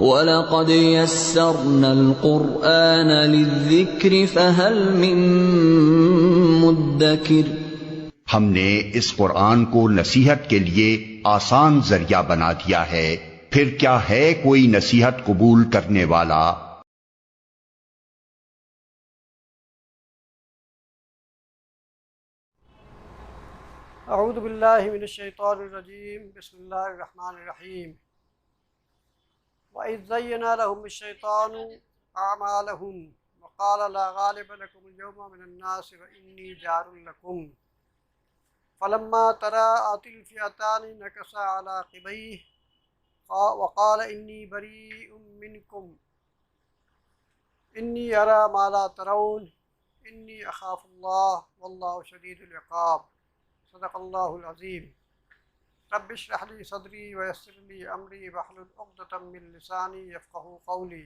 वलक़द यस्सरनल क़ुरआन लिज़्ज़िक्रि फ़हल मिन मुद्दकिर। हमने इस कुरान को नसीहत के लिए आसान जरिया बना दिया है, फिर क्या है कोई नसीहत कबूल करने वाला। अऊज़ु बिल्लाहि मिनश शैतानिर रजीम बिस्मिल्लाहिर रहमानिर रहीम। व इज़ ज़य्यना लहुमुश शैतानु अअमालहुम व क़ाला ला ग़ालिब लकुमुल यawma मिनन नासि व इन्नी जारुल लकुम फलम्मा तराअतिल फ़िअतानि नकसा अला क़िबैहि व क़ाला इन्नी बरीउम मिनकुम इन्नी अरा मा ला तरौन इन्नी अख़ाफ़ुल्लाह वल्लाहु शदीदुल इक़ाब। सदक़ल्लाहुल अज़ीम। रब्बि इश्रह ली सदरी व यस्सिर ली अमरी वहलुल उक़दतम मिन लिसानी यफ़क़हू क़ौली।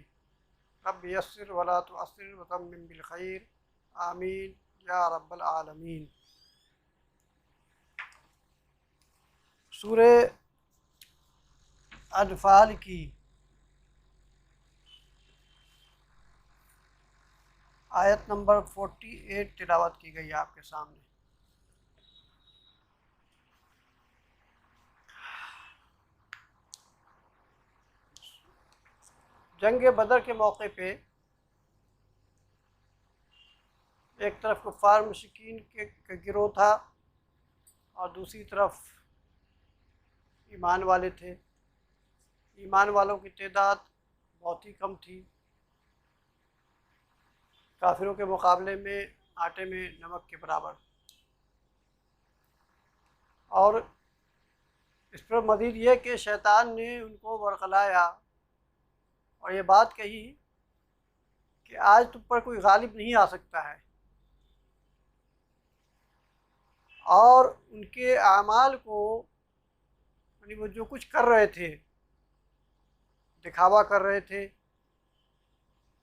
रब्बि यस्सिर व ला तुअस्सिर व तम्मिम बिल खैर। आमीन या रब्बल आलमीन। सूरे अनफ़ाल की आयत नंबर 48 तिलावत की गई आपके सामने। जंग बदर के मौके पे एक तरफ कुफ़ार मुशरिकीन के गिरोह था और दूसरी तरफ ईमान वाले थे। ईमान वालों की तादाद बहुत ही कम थी, काफिरों के मुकाबले में आटे में नमक के बराबर। और इस पर मज़ीद ये कि शैतान ने उनको बरगलाया और ये बात कही कि आज तुम पर कोई गालिब नहीं आ सकता है। और उनके आमाल को, यानी वो जो कुछ कर रहे थे, दिखावा कर रहे थे,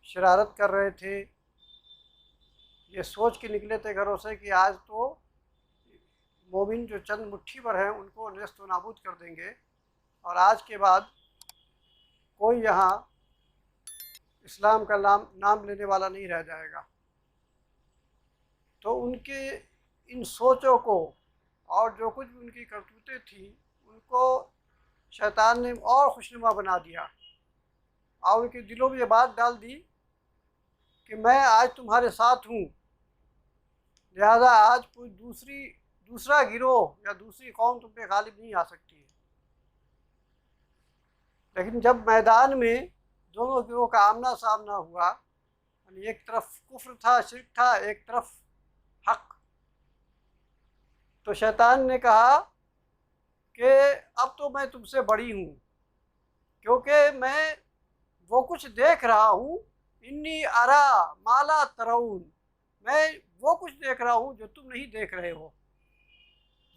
शरारत कर रहे थे, ये सोच के निकले थे घरों से कि आज तो मोमिन जो चंद मुट्ठी भर हैं उनको नेस्त व नाबूद कर देंगे और आज के बाद कोई यहाँ इस्लाम का नाम लेने वाला नहीं रह जाएगा। तो उनके इन सोचों को और जो कुछ भी उनकी करतूतें थी उनको शैतान ने और खुशनुमा बना दिया और उनके दिलों में ये बात डाल दी कि मैं आज तुम्हारे साथ हूँ, लिहाजा आज कोई दूसरा गिरोह या दूसरी कौम तुम पे गालिब नहीं आ सकती है। लेकिन जब मैदान में दोनों गिरोह का आमना सामना हुआ, यानी एक तरफ कुफ्र था, शिर्क था, एक तरफ हक, तो शैतान ने कहा कि अब तो मैं तुमसे बड़ी हूँ, क्योंकि मैं वो कुछ देख रहा हूँ। इन्नी अरा माला तरौन, मैं वो कुछ देख रहा हूँ जो तुम नहीं देख रहे हो।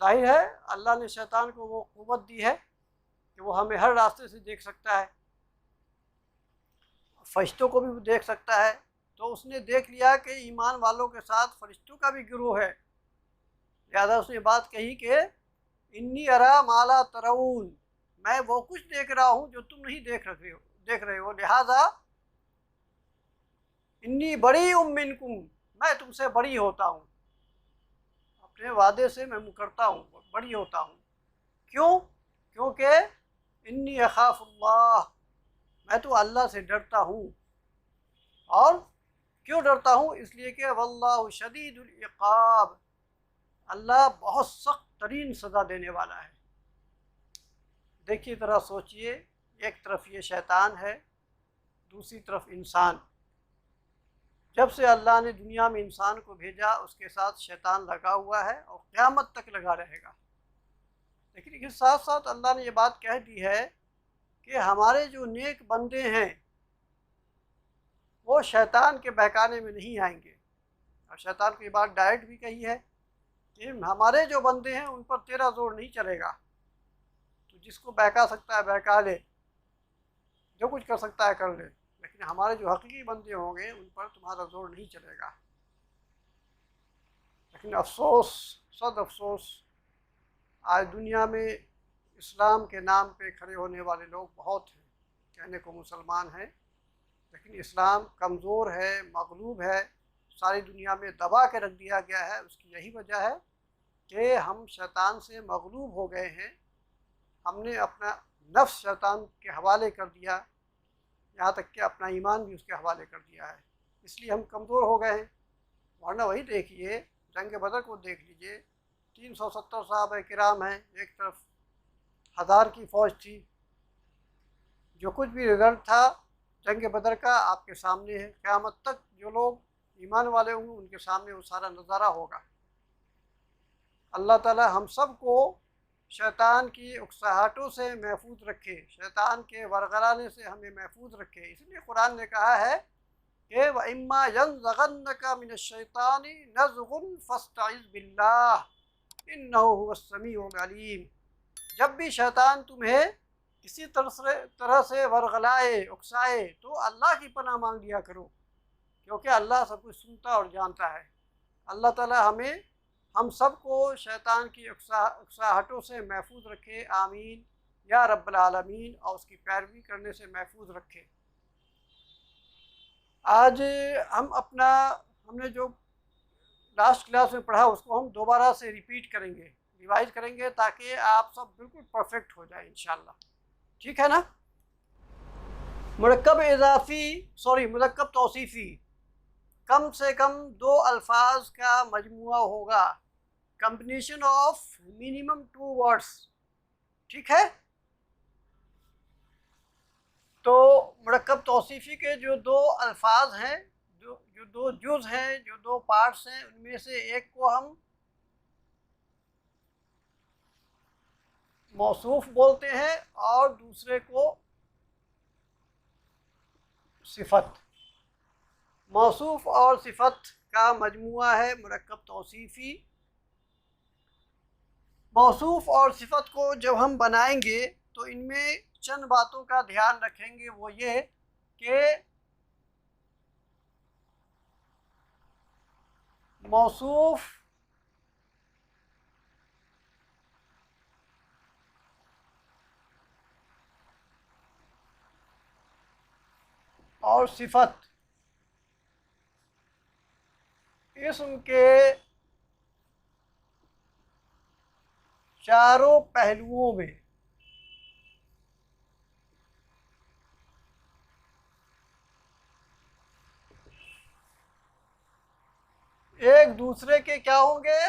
जाहिर है अल्लाह ने शैतान को वो क़ुव्वत दी है कि वो हमें हर रास्ते से देख सकता है, फरिश्तों को भी देख सकता है। तो उसने देख लिया कि ईमान वालों के साथ फरिश्तों का भी गिरोह है, लिहाजा उसने बात कही कि इन्नी अरा माला तरौन, मैं वो कुछ देख रहा हूँ जो तुम नहीं देख रहे हो, लिहाजा इन्नी बड़ी मिनकुम, मैं तुमसे बड़ी होता हूँ, अपने वादे से मैं मुकरता हूँ, बड़ी होता हूँ। क्यों? क्योंकि इन्नी अख़ाफ़ुल्लाह, मैं तो अल्लाह से डरता हूँ। और क्यों डरता हूँ? इसलिए कि वल्लाहु शदीदुल इक़ाब, अल्लाह बहुत सख्त तरीन सज़ा देने वाला है। देखिए ज़रा सोचिए, एक तरफ ये शैतान है, दूसरी तरफ इंसान। जब से अल्लाह ने दुनिया में इंसान को भेजा उसके साथ शैतान लगा हुआ है और क़यामत तक लगा रहेगा। लेकिन इसके साथ साथ अल्लाह ने ये बात कह दी है कि हमारे जो नेक बंदे हैं वो शैतान के बहकाने में नहीं आएंगे। और शैतान को ये बात डायरेक्ट भी कही है कि हमारे जो बंदे हैं उन पर तेरा जोर नहीं चलेगा, तो जिसको बहका सकता है बहका ले, जो कुछ कर सकता है कर ले, लेकिन हमारे जो हकीकी बंदे होंगे उन पर तुम्हारा जोर नहीं चलेगा। लेकिन अफसोस, सद अफसोस, आज दुनिया में इस्लाम के नाम पे खड़े होने वाले लोग बहुत हैं, कहने को मुसलमान हैं, लेकिन इस्लाम कमज़ोर है, मगलूब है, सारी दुनिया में दबा के रख दिया गया है। उसकी यही वजह है कि हम शैतान से मगलूब हो गए हैं। हमने अपना नफ्स शैतान के हवाले कर दिया, यहाँ तक कि अपना ईमान भी उसके हवाले कर दिया है, इसलिए हम कमज़ोर हो गए हैं। वरना वही देखिए, जंग बदर को देख लीजिए, 370 सहाबा किराम हैं, एक तरफ 1000 की फ़ौज थी। जो कुछ भी रिज़ल्ट था जंग बदर का आपके सामने है। क़यामत तक जो लोग ईमान वाले होंगे उनके सामने वो सारा नज़ारा होगा। अल्लाह ताला हम सब को शैतान की उकसाहटों से महफूज रखे, शैतान के वरगलाने से हमें महफूज रखे। इसलिए कुरान ने कहा है कि व इम्मा यंज़गन्नका मिनश्शैतानि नज़गुन फस्तइज़ बिल्लाह इन्नहु हुवस्समीउल अलीम। जब भी शैतान तुम्हें किसी तरह से वरगलाए, उकसाए, तो अल्लाह की पनाह मांग लिया करो, क्योंकि अल्लाह सब कुछ सुनता और जानता है। अल्लाह ताला हमें हम सब को शैतान की उकसाहटों से महफूज रखे, आमीन या रब्बल आलमीन, और उसकी पैरवी करने से महफूज रखे। आज हमने जो लास्ट क्लास में पढ़ा उसको हम दोबारा से रिपीट करेंगे, रिवाइज करेंगे, ताकि आप सब बिल्कुल परफेक्ट हो जाए इंशाल्लाह। ठीक है ना। मुरक्कब तौसीफ़ी, कम से कम 2 अल्फाज का मजमुआ होगा, कम्बिनेशन ऑफ मिनिमम 2 वर्ड्स। ठीक है। तो मुरक्कब तौसीफ़ी के जो 2 अल्फाज हैं, जो 2 जुज़ हैं, जो 2 पार्ट्स हैं, उनमें से एक को हम मौसूफ बोलते हैं और दूसरे को सिफत। मौसूफ और सिफत का मजमुआ है मुरक्कब तौसीफ़ी। मौसूफ और सिफत को जब हम बनाएंगे तो इनमें चंद बातों का ध्यान रखेंगे। वो ये कि मौसूफ और सिफत इस्म के चारों पहलुओं में एक दूसरे के क्या होंगे,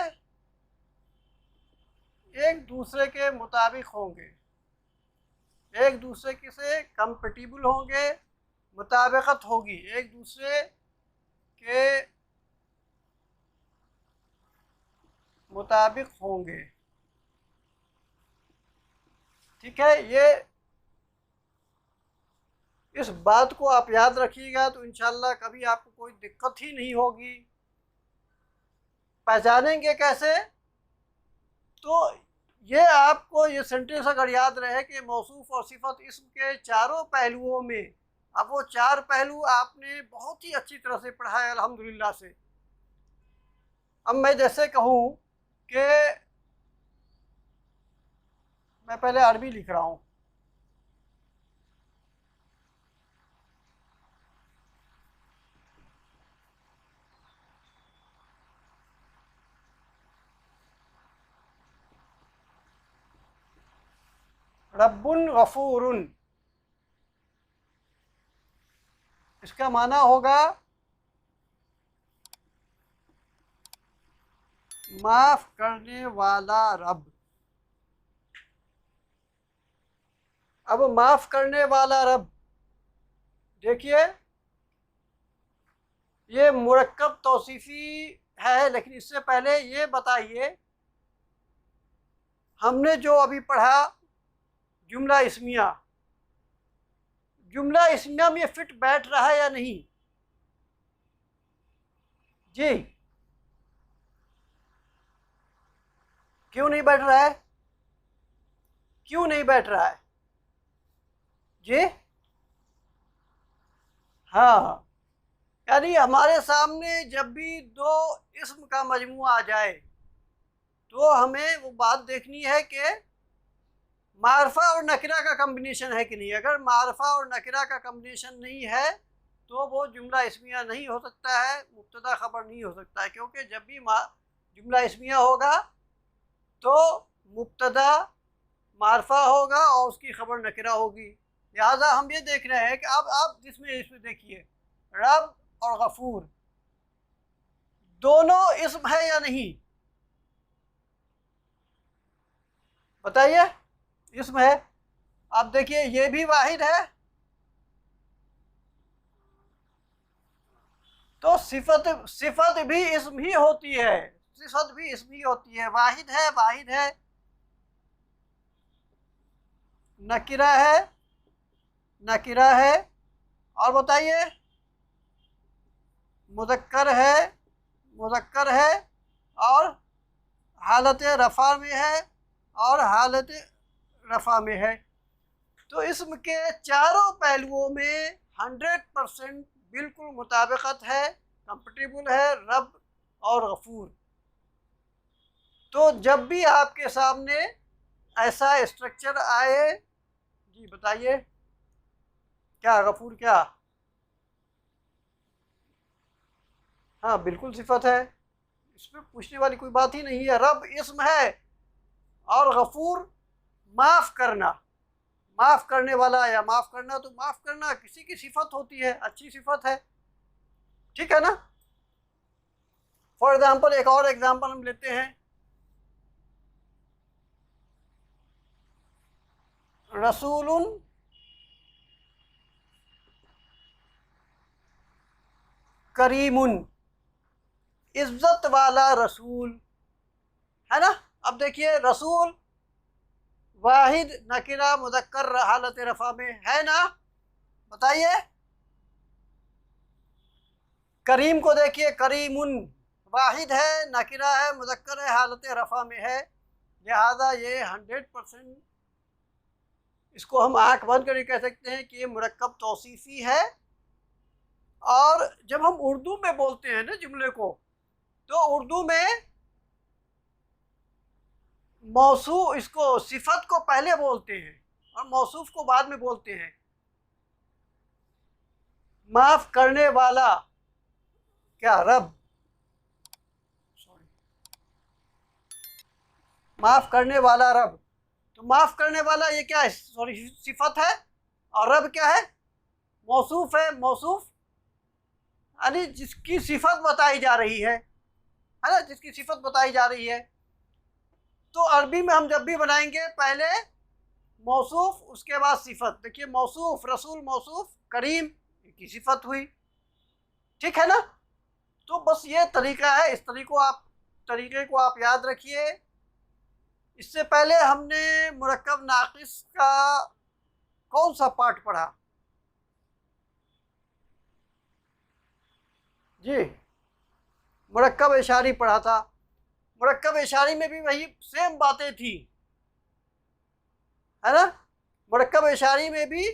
एक दूसरे के मुताबिक होंगे, एक दूसरे के से कंपेटिबल होंगे, मुताबिकत होगी, एक दूसरे के मुताबिक होंगे। ठीक है। ये इस बात को आप याद रखिएगा तो इंशाल्लाह कभी आपको कोई दिक्कत ही नहीं होगी। पहचानेंगे कैसे? तो ये आपको ये सेंटेंस अगर याद रहे कि मौसूफ और सिफत इस्म के चारों पहलुओं में, अब वो 4 पहलू आपने बहुत ही अच्छी तरह से पढ़ा है अल्हम्दुलिल्लाह से। अब मैं जैसे कहूँ कि मैं पहले अरबी लिख रहा हूँ, रब्बुन गफूरुन, इसका माना होगा माफ करने वाला रब। अब माफ करने वाला रब, देखिए ये मुरक्कब तौसीफ़ी है, लेकिन इससे पहले ये बताइए, हमने जो अभी पढ़ा जुमला इस्मिया, जुमला इस्मिया में फिट बैठ रहा है या नहीं? जी, क्यों नहीं बैठ रहा है? क्यों नहीं बैठ रहा है जी? हाँ, यानी हमारे सामने जब भी 2 इस्म का मजमूआ आ जाए तो हमें वो बात देखनी है कि मारफा और नकिरा का कम्बिनेशन है कि नहीं। अगर मारफा और नकिरा का कम्बिनेशन नहीं है तो वो जुमला इस्मिया नहीं हो सकता है, मुब्तदा ख़बर नहीं हो सकता है, क्योंकि जब भी जुमला इस्मिया होगा तो मुब्तदा मारफा होगा और उसकी ख़बर नकिरा होगी। लिहाजा हम ये देख रहे हैं कि अब आप इसमें देखिए, रब और गफूर दोनों इस्म है या नहीं, बताइए। इस्म है। आप देखिए ये भी वाहिद है, तो सिफत भी इस्म ही होती है, सिफत भी इस्म ही होती है। वाहिद है, नकिरा है, और बताइए मुज़क्कर है, और हालत रफ़ा में है, और हालत रफ़ा में है। तो इस्म के चारों पहलुओं में 100% बिल्कुल मुताबिकत है, कंपेटिबल है रब और गफूर। तो जब भी आपके सामने ऐसा स्ट्रक्चर आए, जी बताइए, क्या गफूर क्या? हाँ बिल्कुल सिफत है, इसमें पूछने वाली कोई बात ही नहीं है। रब इस्म है और गफूर माफ़ करने वाला, या माफ़ करना, तो माफ़ करना किसी की सिफत होती है, अच्छी सिफत है, ठीक है ना। फॉर एग्जाम्पल एक और एग्जाम्पल हम लेते हैं, रसूलुन करीमुन, इज्जत वाला रसूल, है ना। अब देखिए रसूल वाहिद नकिरा मुज़क्कर हालत रफ़ा में है ना, बताइए। करीम को देखिए, करीमुन वाहिद है, नकिरा है, मुज़क्कर है, हालत रफ़ा में है। लिहाजा ये 100% इसको हम आँख बंद करके कह सकते हैं कि ये मुरक्कब तौसीफ़ी है। और जब हम उर्दू में बोलते हैं ना जुमले को, तो उर्दू में इसको सिफत को पहले बोलते हैं और मौसूफ को बाद में बोलते हैं। माफ़ करने वाला क्या? रब, माफ़ करने वाला रब। तो माफ़ करने वाला ये क्या है? सिफत है, और रब क्या है? मौसूफ है। मौसूफ यानी जिसकी सिफत बताई जा रही है ना, जिसकी सिफत बताई जा रही है। तो अरबी में हम जब भी बनाएंगे पहले मौसूफ उसके बाद सिफत। देखिए मौसूफ रसूल, मौसूफ करीम की सिफत हुई, ठीक है ना। तो बस ये तरीका है, इस तरीके को आप याद रखिए। इससे पहले हमने मुरक्कब नाक़िस का कौन सा पार्ट पढ़ा? जी मुरक्कब इशारी पढ़ा था। मुरक्कब इशारी में भी वही सेम बातें थी, है ना। मुरक्कब इशारी में भी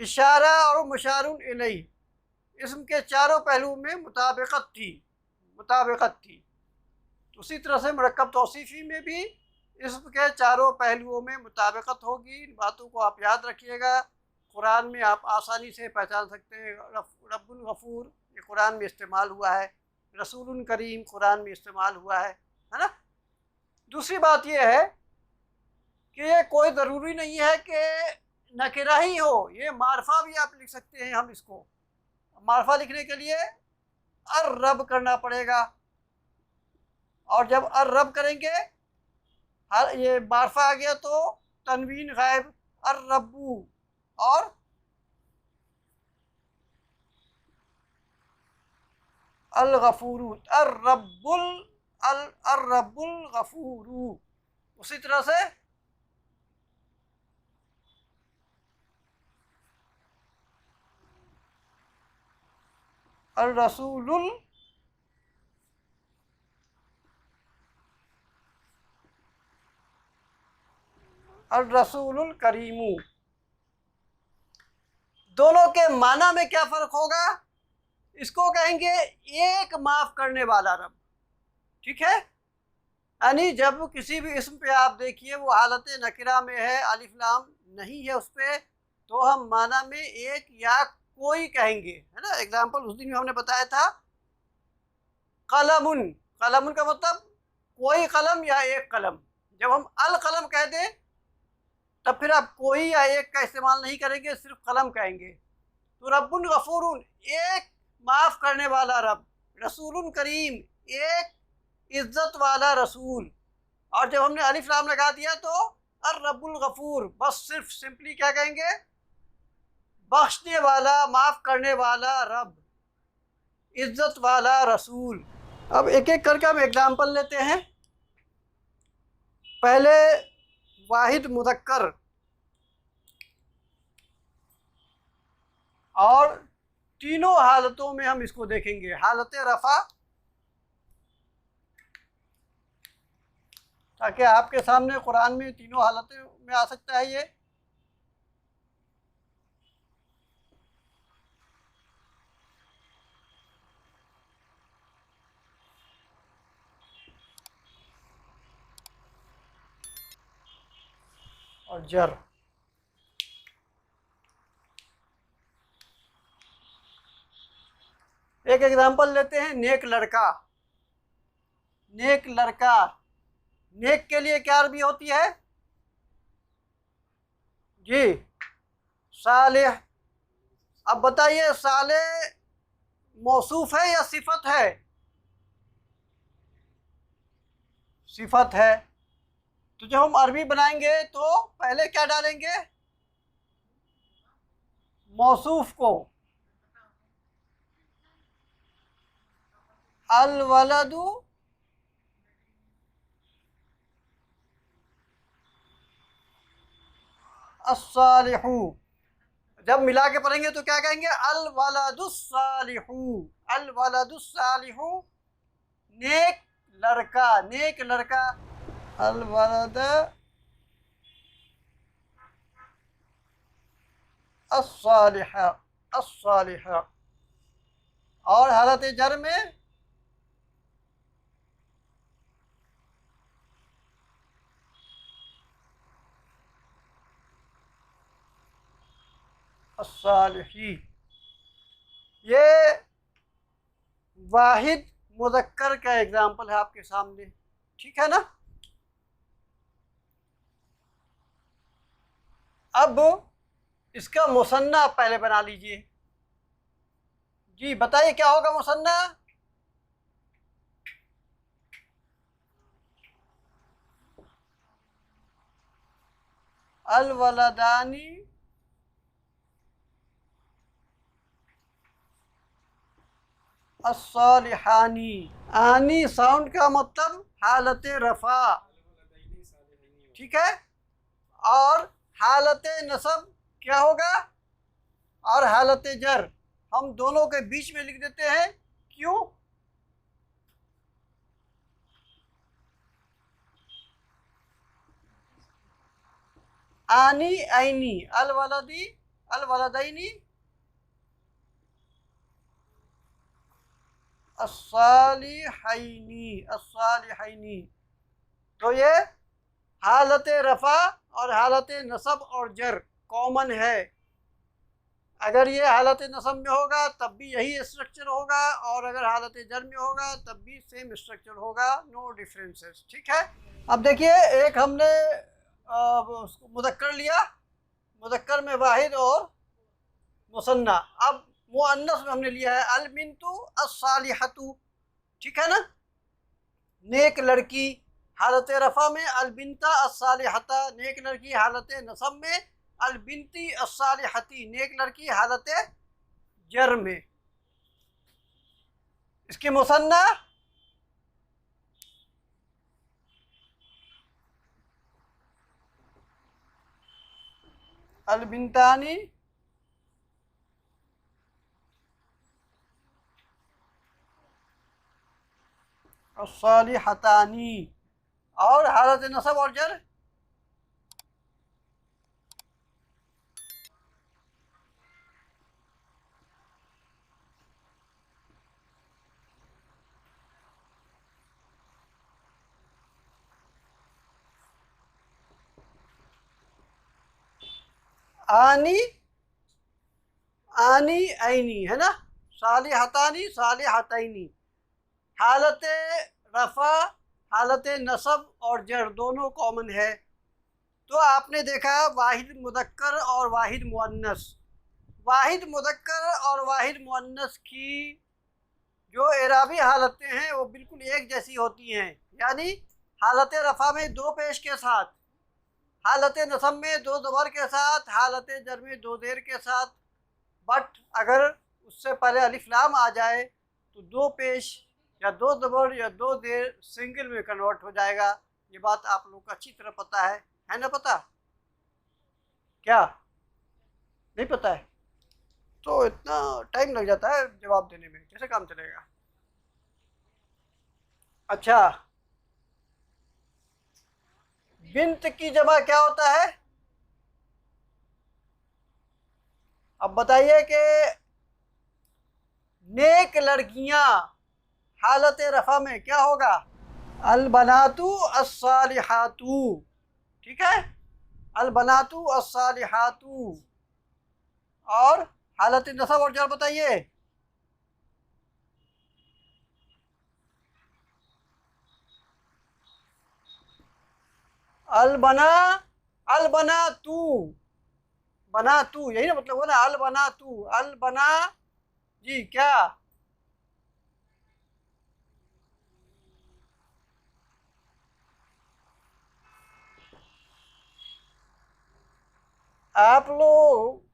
इशारा और मुशारुन इलैहि इसम के चारों पहलुओं में मुताबिकत थी। उसी तरह से मुरक्कब तौसीफ़ी में भी इसम के चारों पहलुओं में मुताबिकत होगी। इन बातों को आप याद रखिएगा। कुरान में आप आसानी से पहचान सकते हैं। रब्बुल गफूर ये कुरान में इस्तेमाल हुआ है, रसूलुन करीम कुरान में इस्तेमाल हुआ है ना। दूसरी बात यह है कि ये कोई ज़रूरी नहीं है कि नकिरा ही हो, ये मारफा भी आप लिख सकते हैं। हम इसको मारफा लिखने के लिए अर रब करना पड़ेगा, और जब अर रब करेंगे हर ये मारफा आ गया तो तनवीन गायब, अर रब्बू, और अल गफूरू, अर रब्बुल गफूरू। उसी तरह से अल रसूलुल करीमू। दोनों के माना में क्या फ़र्क होगा? इसको कहेंगे एक माफ़ करने वाला रब, ठीक है। यानी जब किसी भी इसम पे आप देखिए वो हालत नकिरा में है, अलिफ लाम नहीं है उस पे, तो हम माना में एक या कोई कहेंगे, है ना। एग्जाम्पल उस दिन भी हमने बताया था, कलमुन, कलमुन का मतलब कोई कलम या एक कलम। जब हम अल कलम कह दें तब फिर आप कोई या एक का इस्तेमाल नहीं करेंगे, सिर्फ कलम कहेंगे। तो रब्बुन गफूरुन, एक माफ करने वाला रब, रसूलुन करीम, एक इज्जत वाला रसूल। और जब हमने अलिफ लाम लगा दिया तो अर रब्बुल गफूर, बस सिर्फ सिंपली क्या कहेंगे, बख्शने वाला, माफ करने वाला रब, इज्जत वाला रसूल। अब एक एक करके हम एग्जाम्पल लेते हैं। पहले वाहिद मुदक्कर, और तीनों हालतों में हम इसको देखेंगे। हालत रफ़ा, ताकि आपके सामने कुरान में तीनों हालतों में आ सकता है ये। और जर, एक एग्जांपल लेते हैं, नेक लड़का। नेक लड़का, नेक के लिए क्या अरबी होती है जी, सालेह। अब बताइए, सालेह मौसूफ है या सिफत है? सिफत है। तो जब हम अरबी बनाएंगे तो पहले क्या डालेंगे, मौसूफ को। अल वलदु अस्सालिहु, जब मिला के पढ़ेंगे तो क्या कहेंगे, अल वलदुस्सालिहु, अल वलदुस्सालिहु, नेक लड़का, नेक लड़का। अल वलद अस्सालिहा, अस्सालिहा। और हालत जर में अस्सालिही। ये वाहिद मुज़क्कर का एग्जाम्पल है आपके सामने, ठीक है ना। अब इसका मुसन्ना आप पहले बना लीजिए। जी बताइए क्या होगा मुसन्ना। अल वलदानी अस्सालिहानी। आनी साउंड का मतलब हालत रफ़ा, ठीक है। और हालत नसब क्या होगा, और हालत जर हम दोनों के बीच में लिख देते हैं। क्यों? आनी आईनी, अल वलदी, अल वलदैनी, अस्सालिहैनी, अस्सालिहैनी। तो ये हालत रफ़ा और हालत नसब और जर कॉमन है। अगर ये हालत नसब में होगा तब भी यही स्ट्रक्चर होगा, और अगर हालत जर में होगा तब भी सेम स्ट्रक्चर होगा, नो डिफरेंसेस, ठीक है। अब देखिए, एक हमने मुदक्कर लिया, मुदक्कर में वाहिद और मुसन्ना। अब मुअन्नस में हमने लिया है अल बिन्तु अस्सालिहतु, ठीक है ना। नेक लड़की, हालत रफ़ा में अल बिन्ता अस्सालिहता, नेक लड़की। हालत नसब में अल बिन्ती अस्सालिहती, नेक लड़की। हालत जर में इसकी मुसन्ना अल बिन्तानी अस्सालिहतानी। और हालत नसब और जर आनी आनी आईनी है ना, सालिहतानी सालिहतैनी। हालत रफ़ा, हालत नसब और जर दोनों कॉमन है। तो आपने देखा वाहिद मुदक्कर और वाहिद मुअन्नस। वाहिद मुदक्कर और वाहिद मुअन्नस की जो एराबी हालतें हैं वो बिल्कुल एक जैसी होती हैं। यानी हालत रफ़ा में दो पेश के साथ, हालत नसब में दो ज़बर के साथ, हालत जर में दो ज़ेर के साथ। बट अगर उससे पहले अलिफ लाम आ जाए तो दो पेश या दो ज़बर या दो ज़ेर सिंगल में कन्वर्ट हो जाएगा। ये बात आप लोग को अच्छी तरह पता है ना? पता क्या नहीं पता है? तो इतना टाइम लग जाता है जवाब देने में, कैसे काम चलेगा? अच्छा, बिन्त की जमा क्या होता है? अब बताइए कि नेक लड़कियां हालत रफ़ा में क्या होगा? अल बनातु अस्सालिहातु। ठीक है, अल बनातु अस्सालिहातु। और हालत नसब और जर बताइए। अल बना तू, बना तू, यही ना मतलब हुआ ना, अल बना तू, अल बना जी क्या? आप लोग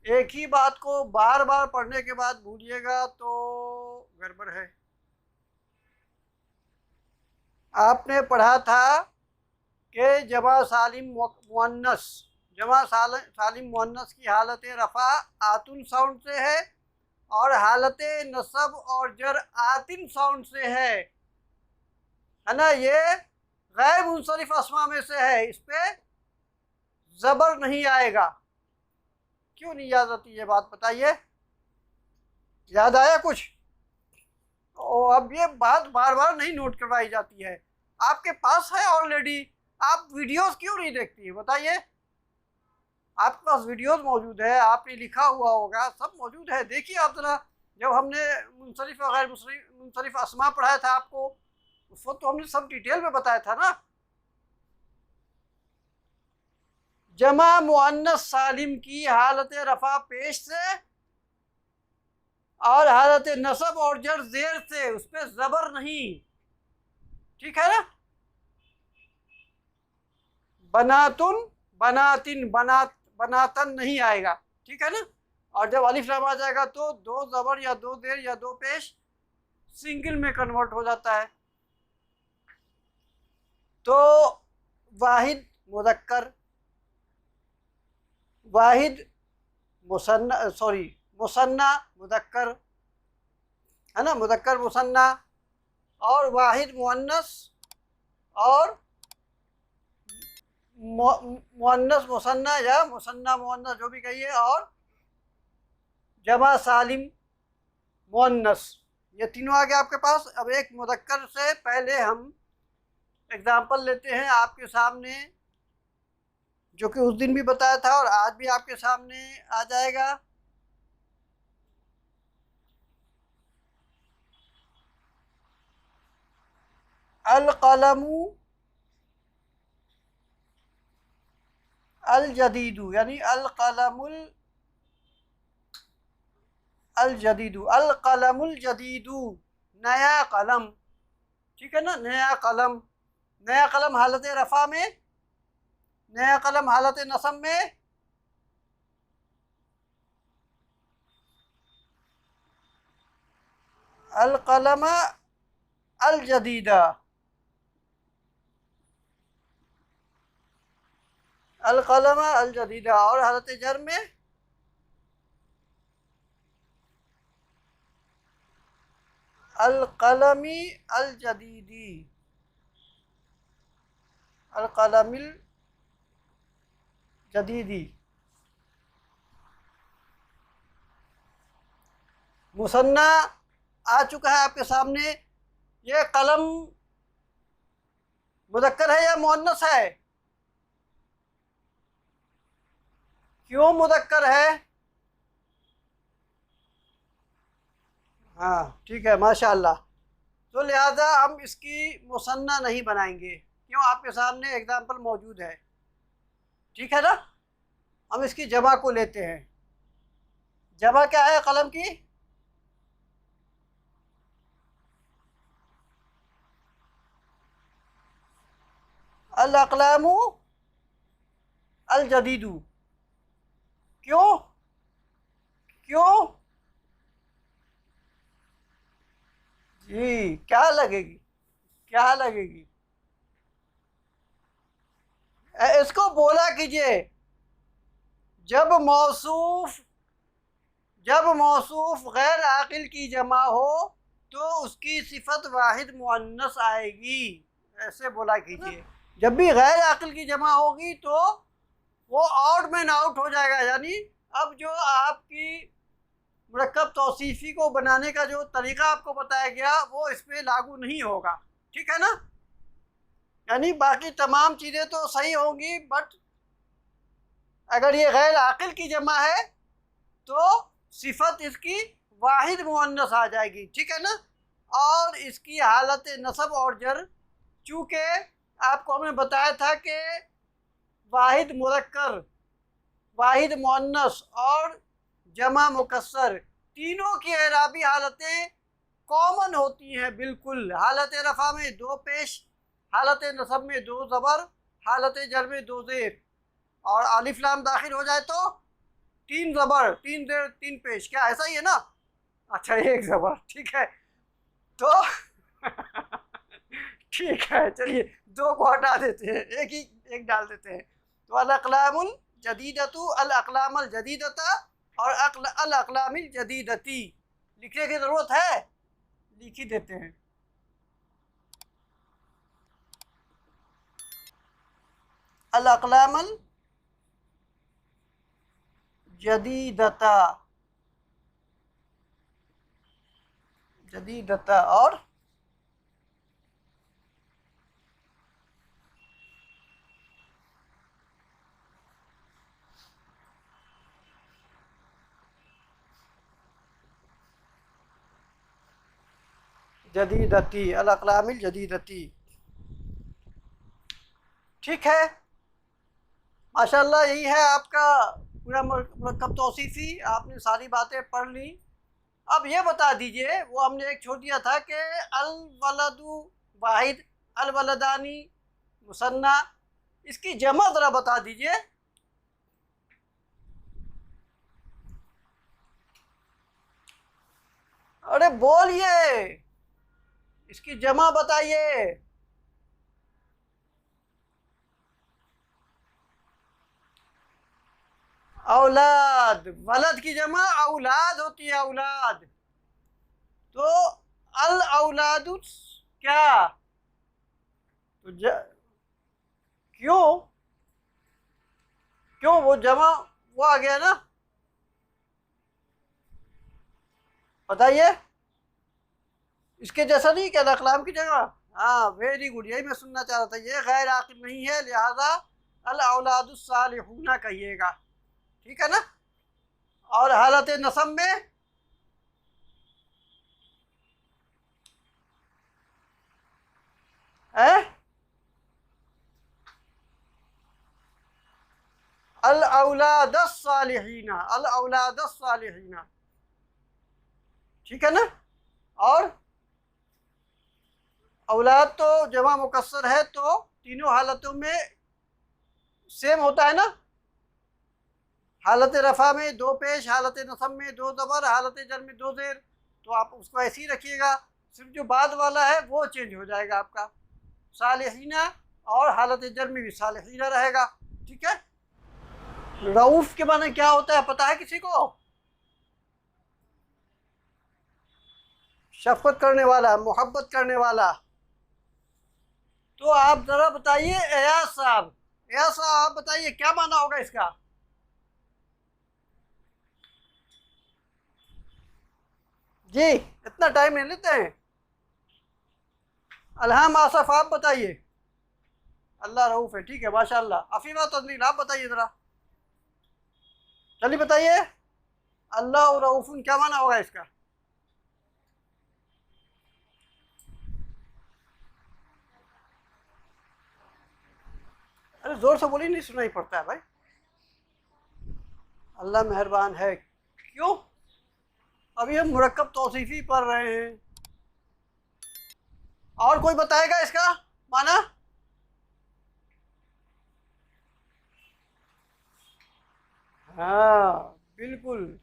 एक ही बात को बार बार पढ़ने के बाद भूलिएगा तो गड़बड़ है। आपने पढ़ा था कि जमा सालिम मुअन्नस, जमा सालिम मुअन्नस की हालत रफ़ा आतुन साउंड से है और हालत नसब और जर आतिन साउंड से है ना? ये गैर मुंसरिफ अस्मा में से है, इस पे ज़बर नहीं आएगा। क्यों नहीं याद आती ये बात बताइए? याद आया कुछ? और अब ये बात बार बार नहीं नोट करवाई जाती है, आपके पास है ऑलरेडी। आप वीडियोस क्यों नहीं देखती है बताइए? आपके पास वीडियोस मौजूद है, आपने लिखा हुआ होगा, सब मौजूद है। देखिए आप जरा, जब हमने मुंसरिफ और गैर मुंसरिफ अस्मा पढ़ाया था आपको, उस वक्त तो हमने सब डिटेल में बताया था ना। जमा मुअन्नस सालिम की हालत रफ़ा पेश से और हालत नसब और जर ज़ेर से, उस पर ज़बर नहीं। ठीक है ना? बनातुन बनातिन बनातन नहीं आएगा। ठीक है ना? और जब अलिफ लाम आ जाएगा तो दो ज़बर या दो ज़ेर या दो पेश सिंगल में कन्वर्ट हो जाता है। तो वाहिद मुदक्कर, वाहिद मुसन्ना, सॉरी मुसन्ना मुदक्कर, है ना? मुदक्कर मुसन्ना और वाहिद मुअन्नस और मुअन्नस मुसन्ना या मुसन्ना मुअन्नस जो भी कहिए, और जमा सालिम मुअन्नस, ये तीनों आ गए आपके पास। अब एक मुदक्कर से पहले हम एग्जाम्पल लेते हैं आपके सामने, जो कि उस दिन भी बताया था और आज भी आपके सामने आ जाएगा। अल कलमु अल जदीदु, यानी अल कलमुल अल जदीदु, अल कलमुल जदीदु, नया कलम। ठीक है ना? नया कलम, नया कलम हालत रफ़ा में, नया कलम हालत नसब में, अल कलम अल जदीदा, अल कलम अल जदीदा। और हालत जर में अल कलमी अल जदीदी, अल कलमिल जदीदी। मुसन्ना आ चुका है आपके सामने। ये कलम मुदक्कर है या मुअन्नस है? क्यों मुदक्कर है? हाँ ठीक है, माशाअल्लाह। तो लिहाजा हम इसकी मुसन्ना नहीं बनाएंगे, क्यों? आपके सामने एग्जाम्पल मौजूद है, ठीक है ना। हम इसकी जमा को लेते हैं। जमा क्या है कलम की? अल अक़लामु अल जदीदु। क्यों? क्यों जी, क्या लगेगी? क्या लगेगी? इसको बोला कीजिए, जब मौसूफ गैर आकिल की जमा हो तो उसकी सिफत वाहिद मुअन्नस आएगी, ऐसे बोला कीजिए। जब भी गैर आकिल की जमा होगी तो वो आउट में आउट हो जाएगा, यानी अब जो आपकी मुरक्कब तौसीफ़ी को बनाने का जो तरीका आपको बताया गया वो इस पर लागू नहीं होगा, ठीक है ना। यानी बाकी तमाम चीज़ें तो सही होंगी, बट अगर ये गैर आकिल की जमा है तो सिफत इसकी वाहिद मुअन्नस आ जाएगी, ठीक है ना। और इसकी हालत नसब और जर, चूँकि आपको हमने बताया था कि वाहिद मुरक्कर, वाहिद मुअन्नस और जमा मुकस्सर तीनों की एराबी हालतें कॉमन होती हैं बिल्कुल। हालत रफ़ा में दो पेश, हालत नसब में दो ज़बर, हालत जर में दो ज़ेर, और अलिफ लाम दाखिल हो जाए तो तीन ज़बर, तीन ज़ेर, तीन पेश। क्या ऐसा ही है ना? अच्छा, एक ज़बर, ठीक है। तो ठीक है, चलिए दो को हटा देते हैं, एक डाल देते हैं। तो अल अक़लामुल जदीदतु, अल अक़लामल जदीदता और अल अक़लामिल जदीदती लिखने की ज़रूरत है, लिख ही देते हैं। अल अक़लामल जदीदता, जदीदता और जदीदती, अल अक़लामिल जदीदती, ठीक है। माशाल्लाह, यही है आपका पूरा मुरक्कब तौसीफ़ी। आपने सारी बातें पढ़ ली। अब ये बता दीजिए, वो हमने एक छोड़ दिया था कि अल वलदु वाहिद, अल वलदानी मुसन्ना, इसकी जमा ज़रा बता दीजिए। अरे बोलिए, इसकी जमा बताइए। औलाद, वलद की जमा औलाद होती है, औलाद। तो अल औलादु क्या? तो क्यों? क्यों वो जमा वो आ गया ना, बताइए। इसके जैसा नहीं क्या अक़लाम की जगह? हाँ, वेरी गुड, यही मैं सुनना चाह रहा था। ये गैर आकिल नहीं है, लिहाजा अल औलादुस सालिहूना कहिएगा, ठीक है ना। और हालत नसब में है अल औलादस सालिहीना, अल औलादस सालिहीना, ठीक है ना। और औलाद तो जमा मुकस्सर है, तो तीनों हालतों में सेम होता है ना। हालत रफ़ा में दो पेश, हालत नसब में दो ज़बर, हालत जर में दो ज़ेर। तो आप उसको ऐसे ही रखिएगा, सिर्फ जो बाद वाला है वो चेंज हो जाएगा आपका, सालिहीना, और हालत जर में भी सालिहीना रहेगा, ठीक है। रऊफ़ के माने क्या होता है पता है किसी को? शफ़क़त करने वाला, मोहब्बत करने वाला। तो आप ज़रा बताइए, एयाज साहब, एयाज साहब आप बताइए क्या माना होगा इसका? जी, इतना टाइम नहीं लेते हैं। अलहम आसफ आप बताइए। अल्लाह रऊफ़ है, ठीक है, माशाअल्लाह। अफ़ीमा तदलील आप बताइए ज़रा। जल्दी बताइए, अल्लाह रऊफुन क्या माना होगा इसका? अरे जोर से बोलिए, नहीं सुनाई पड़ता है भाई। अल्लाह मेहरबान है। क्यों? अभी हम मुरक्कब तौसीफी पढ़ रहे हैं। और कोई बताएगा इसका माना? हाँ बिल्कुल,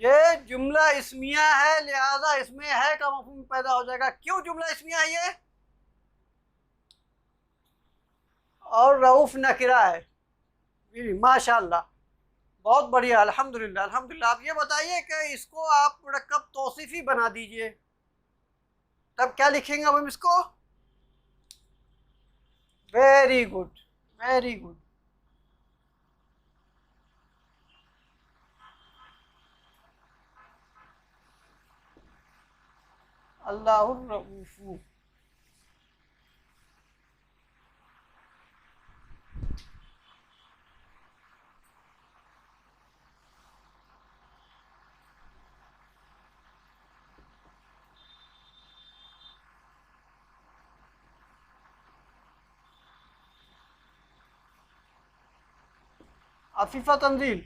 ये जुमला इस्मिया है, लिहाजा इसमें है का मफहूम पैदा हो जाएगा। क्यों जुमला इस्मिया है ये? और रऊफ नकिरा है। माशाल्लाह, बहुत बढ़िया, अल्हम्दुलिल्लाह अल्हम्दुलिल्लाह। आप ये बताइए कि इसको आप मुरक्कब तौसीफी बना दीजिए, तब क्या लिखेंगे अब हम इसको? Very good, very good. Allahur Rauf. Afifa Tanzeel,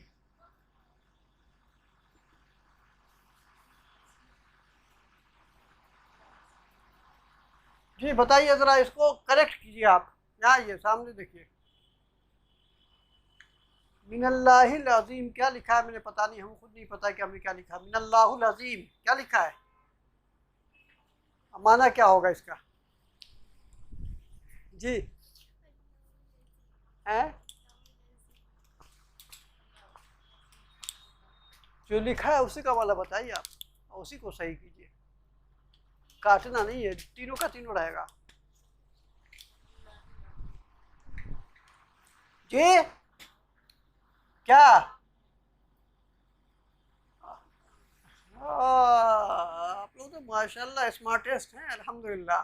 जी बताइए ज़रा, इसको करेक्ट कीजिए आप। यहाँ ये सामने देखिए, मिनल्लाहिल अज़ीम क्या लिखा है? मैंने पता नहीं, हम खुद नहीं पता कि हमने क्या लिखा। मिनल्लाहुल अज़ीम क्या लिखा है? माना क्या होगा इसका? जी हैं, जो लिखा है उसी का वाला बताइए आप, और उसी को सही कीजिए, काटना नहीं है, तीनों का तीनों रहेगा। जी क्या? आप लोग तो माशाल्लाह स्मार्टेस्ट हैं, अल्हम्दुलिल्लाह।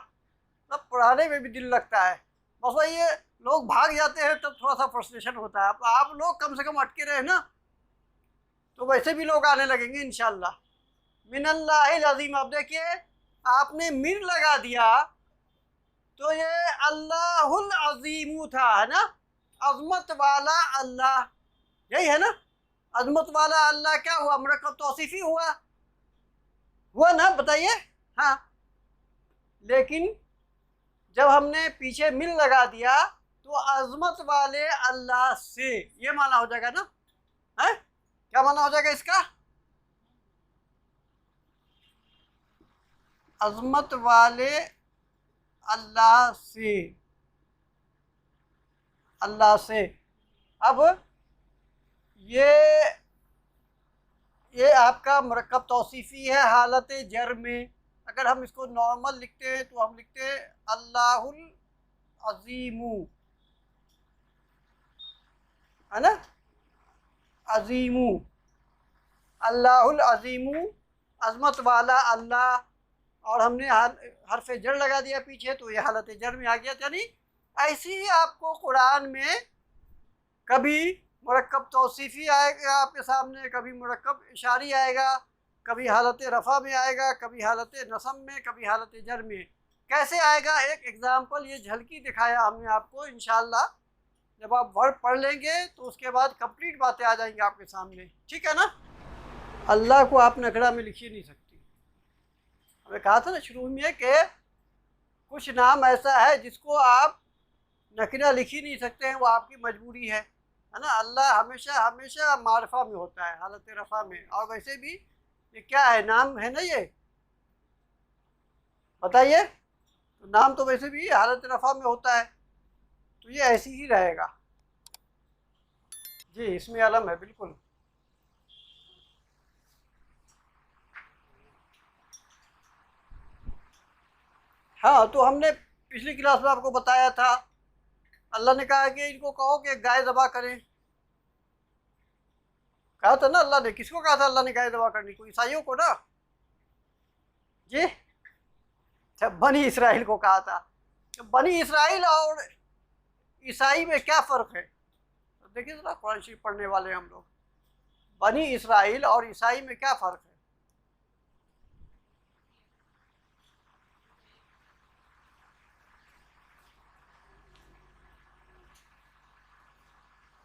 तब पढ़ाने में भी दिल लगता है। बस वही ये लोग भाग जाते हैं तब थोड़ा सा फ्रस्ट्रेशन होता है। अब आप लोग कम से कम अटके रहे ना, तो वैसे भी लोग आने लगेंगे इंशाल्लाह। मिनल्लाहिल अज़ीम, आप देखिए आपने मिन लगा दिया तो ये अल्लाहुल अज़ीमु था, है ना? अज़मत वाला अल्लाह, यही है ना? अज़मत वाला अल्लाह क्या हुआ? मुरक्कब तौसीफी हुआ ना? बताइए। हाँ, लेकिन जब हमने पीछे मिल लगा दिया तो अज़मत वाले अल्लाह से ये माना हो जाएगा ना? है, क्या माना हो जाएगा इसका? अज़मत वाले अल्लाह से, अल्लाह से। अब ये आपका मुरक्कब तौसीफी है हालत जर में। अगर हम इसको नॉर्मल लिखते हैं तो हम लिखते हैं अल्लाहुल अज़ीमु, है ना? अज़ीमु, अल्लाहुल अज़ीमु, अज़मत वाला अल्लाह। और हमने हरफ जर लगा दिया पीछे तो ये हालत जर में आ गया। यानी ऐसे ही आपको कुरान में कभी मुरक्कब तौसीफ़ी आएगा आपके सामने, कभी मुरक्कब इशारी आएगा, कभी हालत रफ़ा में आएगा, कभी हालत नसब में, कभी हालत जर में। कैसे आएगा? एक एग्ज़ाम्पल, ये झलकी दिखाया हमने आपको। इंशाअल्लाह जब आप वर्ड पढ़ लेंगे तो उसके बाद कंप्लीट बातें आ जाएंगी आपके सामने, ठीक है ना? अल्लाह को आप नकरा में लिख ही नहीं सकती। हमें कहा था ना शुरू में कि कुछ नाम ऐसा है जिसको आप नकरा लिख ही नहीं सकते हैं, वो आपकी मजबूरी है ना? अल्लाह हमेशा हमेशा मारफा में होता है, हालत रफ़ा में। और वैसे भी ये क्या है, नाम है ना ये? बताइए, तो नाम तो वैसे भी हालत रफ़ा में होता है, तो ये ऐसी ही रहेगा। जी इसमें आलम है बिल्कुल। हाँ, तो हमने पिछली क्लास में आपको बताया था, अल्लाह ने कहा कि इनको कहो कि गाय ज़बा करें। कहा था ना अल्लाह ने? किसको कहा था अल्लाह ने गाय ज़बा करने को? ईसाइयों को ना? जी अच्छा, बनी इसराइल को कहा था। तो बनी इसराइल और ईसाई में क्या फ़र्क है? तो देखिए ज़रा, कुरान शरीफ पढ़ने वाले हम लोग। बनी इसराइल और ईसाई में क्या फ़र्क है?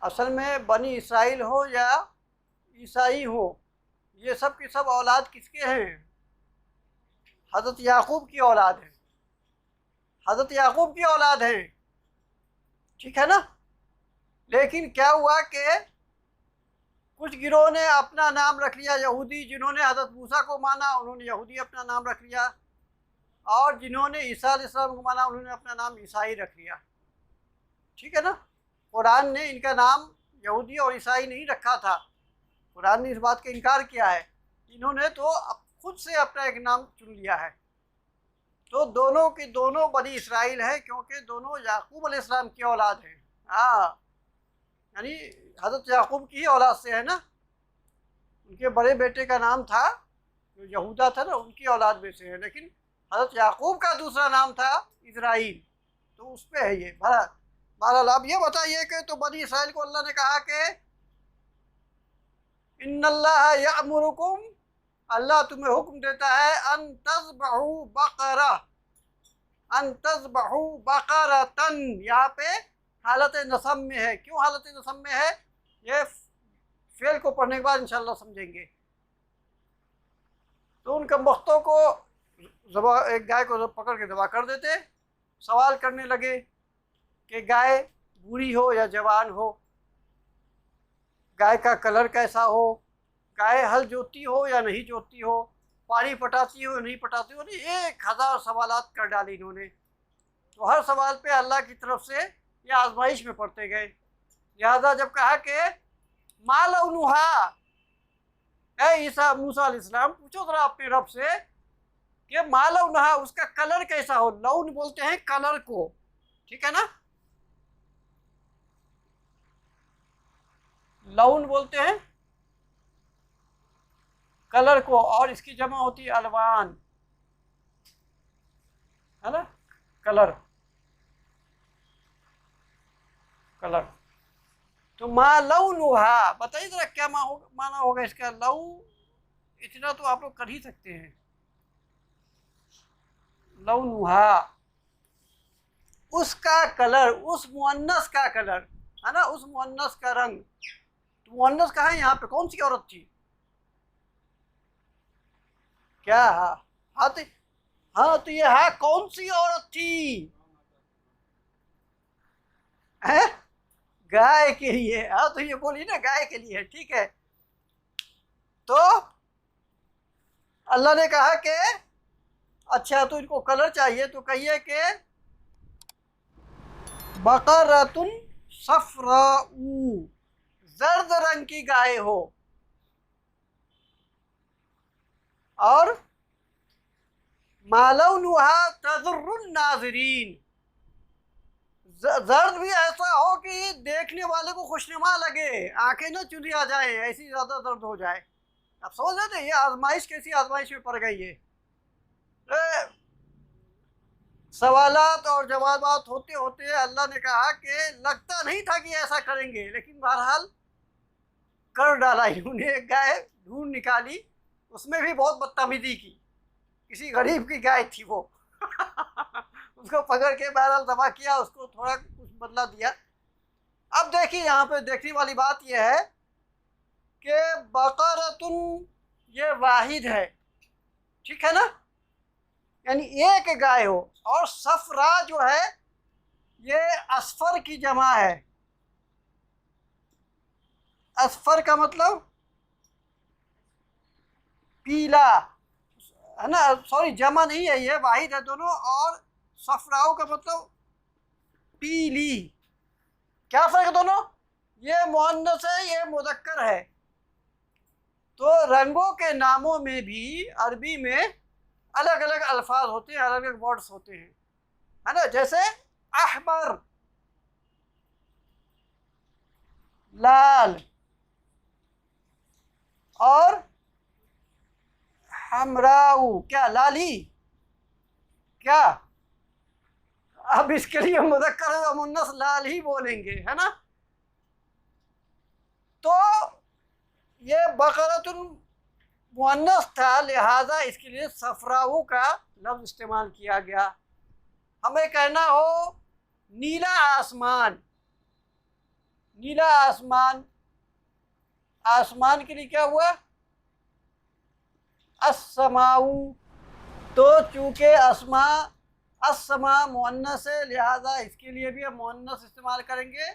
असल में बनी इसराइल हो या ईसाई हो, ये सब की सब औलाद किसके हैं? हज़रत याकूब की औलाद है, हज़रत याकूब की औलाद है, ठीक है ना। लेकिन क्या हुआ कि कुछ गिरोह ने अपना नाम रख लिया यहूदी, जिन्होंने हज़रत मूसा को माना उन्होंने यहूदी अपना नाम रख लिया, और जिन्होंने ईसा अलैहिस्सलाम को माना उन्होंने अपना नाम ईसाई रख लिया, ठीक है ना। कुरान ने इनका नाम यहूदी और ईसाई नहीं रखा था, कुरान ने इस बात का इनकार किया है। इन्होंने तो खुद से अपना एक नाम चुन लिया है। तो दोनों की दोनों बनी इसराइल है, क्योंकि दोनों याकूब अलैहिस्सलाम की औलाद हैं। हाँ, यानी हज़रत याकूब की ही औलाद से है ना। उनके बड़े बेटे का नाम था जो यहूदा था ना, उनकी औलाद में से है। लेकिन हज़रत याकूब का दूसरा नाम था इज़राइल, तो उस पर है ये। बहरहाल आप ये बताइए कि तो बनी इसराइल को अल्लाह ने कहा कि इन्नल्लाह यअमुरुकुम, अल्लाह तुम्हें हुक्म देता है अन तज़बहू बकरतन। यहाँ पे हालत नसब में है। क्यों हालत नसब में है? ये फेल को पढ़ने के बाद इंशाल्लाह समझेंगे। तो उन कमबख्तों को एक गाय को पकड़ के ज़बह कर देते, सवाल करने लगे कि गाय बूढ़ी हो या जवान हो, गाय का कलर कैसा हो, गाय हल जोतती हो या नहीं जोतती हो, पानी पटाती हो या नहीं पटाती हो। 1000 सवालात कर डाले इन्होंने। तो हर सवाल पे अल्लाह की तरफ से ये आजमाइश में पड़ते गए। लिहाजा जब कहा कि मालौनुहा, ईसा मूसा अलैहिस्सलाम पूछो जरा अपने रब से कि मालौनुहा, उसका कलर कैसा हो। लौन बोलते हैं कलर को, ठीक है ना, लौन बोलते हैं कलर को, और इसकी जमा होती है अलवान, है ना, कलर कलर। तो माँ लौनुहा, बताइए जरा क्या माना होगा इसका। लौ, इतना तो आप लोग कर ही सकते हैं। लौनुहा, उसका कलर, उस मुअन्नस का कलर, है ना, उस मुअन्नस का रंग। तो मुअन्नस कहाँ है यहाँ पे? कौन सी औरत थी? क्या? हाँ तो ये है कौन सी औरत थी? है गाय के लिए। हाँ तो ये बोली ना गाय के लिए, ठीक है। तो अल्लाह ने कहा कि अच्छा तो इनको कलर चाहिए, तो कहिए कि बकरतुन सफराऊ, जर्द रंग की गाय हो, और मालौनुहा तज़ुर्रुन नाज़रीन, जर्द भी ऐसा हो कि देखने वाले को खुशनुमा लगे, आंखें न चुंधी आ जाए, ऐसी ज़्यादा दर्द हो जाए। अब समझ रहे थे ये आजमाइश कैसी आजमाइश में पड़ गई है। सवालात और जवाबात होते होते अल्लाह ने कहा कि लगता नहीं था कि ऐसा करेंगे, लेकिन बहरहाल कर डाला इन्होंने। एक गाय ढूंढ निकाली, उसमें भी बहुत बदतमीजी की, किसी गरीब की गाय थी वो उसको पकड़ के बहरहाल ज़बह किया, उसको थोड़ा कुछ बदला दिया। अब देखिए यहाँ पे देखने वाली बात यह है कि बकरतुन ये वाहिद है, ठीक है ना, यानी एक गाय हो। और सफरा जो है ये असफर की जमा है। असफर का मतलब पीला, है ना, सॉरी जमा नहीं है, ये वाहिद है दोनों। और सफराओ का मतलब पीली। क्या फर्क है दोनों? ये मुअन्नस है, ये मुज़क्कर है। तो रंगों के नामों में भी अरबी में अलग अलग अल्फाज होते हैं, अलग अलग वर्ड्स होते हैं, है ना। जैसे अहमर लाल, और हमराऊ क्या लाली, क्या। अब इसके लिए मुज़क्कर और मुन्नस लाल ही बोलेंगे, है ना। तो ये बकरतुन मुअन्नस था, लिहाजा इसके लिए सफराऊ का लफ्ज़ इस्तेमाल किया गया। हमें कहना हो नीला आसमान, नीला आसमान, आसमान के लिए क्या हुआ? अस्समाऊ। तो चूँकि अस्समा मुअन्नस है, लिहाजा इसके लिए भी हम मुअन्नस इस्तेमाल करेंगे,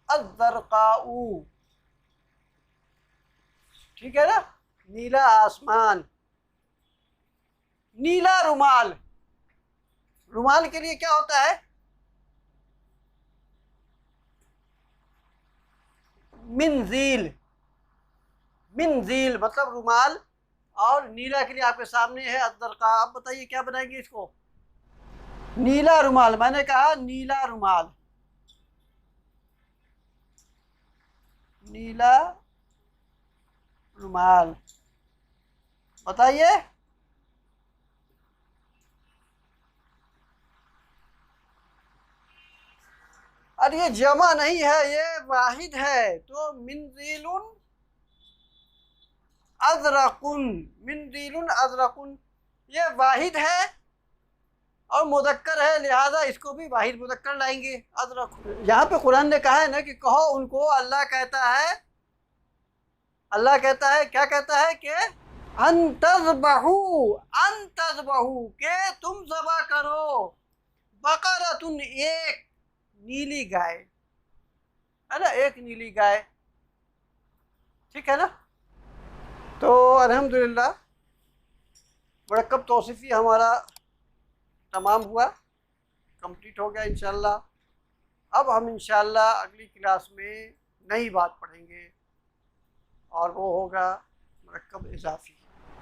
अज़्ज़रक़ाऊ। ठीक है ना? नीला आसमान। नीला रुमाल, रुमाल के लिए क्या होता है? मिनजील। मिनजील मतलब रुमाल, और नीला के लिए आपके सामने है अज़्ज़रक़ा। आप बताइए क्या बनाएंगे इसको? नीला रुमाल। मैंने कहा नीला रुमाल, नीला रुमाल। बताइए। अरे ये जमा नहीं है, ये वाहिद है। तो मिनजीलुन अज़रकुन, मिनजीलुन अज़रकुन, ये वाहिद है और मुदक्कर है, लिहाजा इसको भी वाहिद मुदक्कर लाएंगे, अज़रकुन। यहाँ पे कुरान ने कहा है ना कि कहो उनको, अल्लाह कहता है, अल्लाह कहता है, क्या कहता है कि अंतज़बहू, अंतज़बहू, के तुम ज़बा करो, बकरतुन, एक नीली गाय, है ना, एक नीली गाय। ठीक है ना? तो अल्हम्दुलिल्लाह मरकब तौसीफ़ी हमारा तमाम हुआ, कंप्लीट हो गया इंशाअल्लाह। अब हम इंशाअल्लाह अगली क्लास में नई बात पढ़ेंगे और वो होगा मरकब इज़ाफ़ी।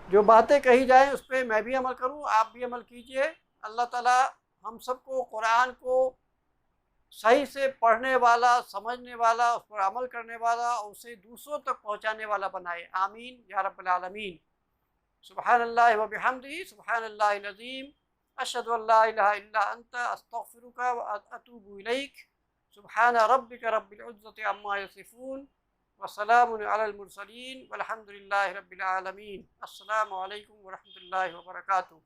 जो बातें कही जाएँ उस पर मैं भी अमल करूँ, आप भी अमल कीजिए। अल्लाह ताला हम सबको कुरान को सही से पढ़ने वाला, समझने वाला, उस पर अमल करने वाला और उसे दूसरों तक पहुँचाने वाला बनाए। आमीन या रब्बल आलमीन। सुब्हानल्लाहि व बिहम्दिही, सुब्हानल्लाहिल अज़ीम, अशहदु अल्ला इलाहा इल्ला अंता, अस्तग़फिरुका व अतूबु इलैक। सुब्हान रब्बिका रब्बिल इज़्ज़ति अम्मा यसिफ़ून व सलामुन अलल मुरसलीन वल्हम्दुलिल्लाहि रब्बिल आलमीन। अस्सलामु अलैकुम व रहमतुल्लाहि व बरकातुहू।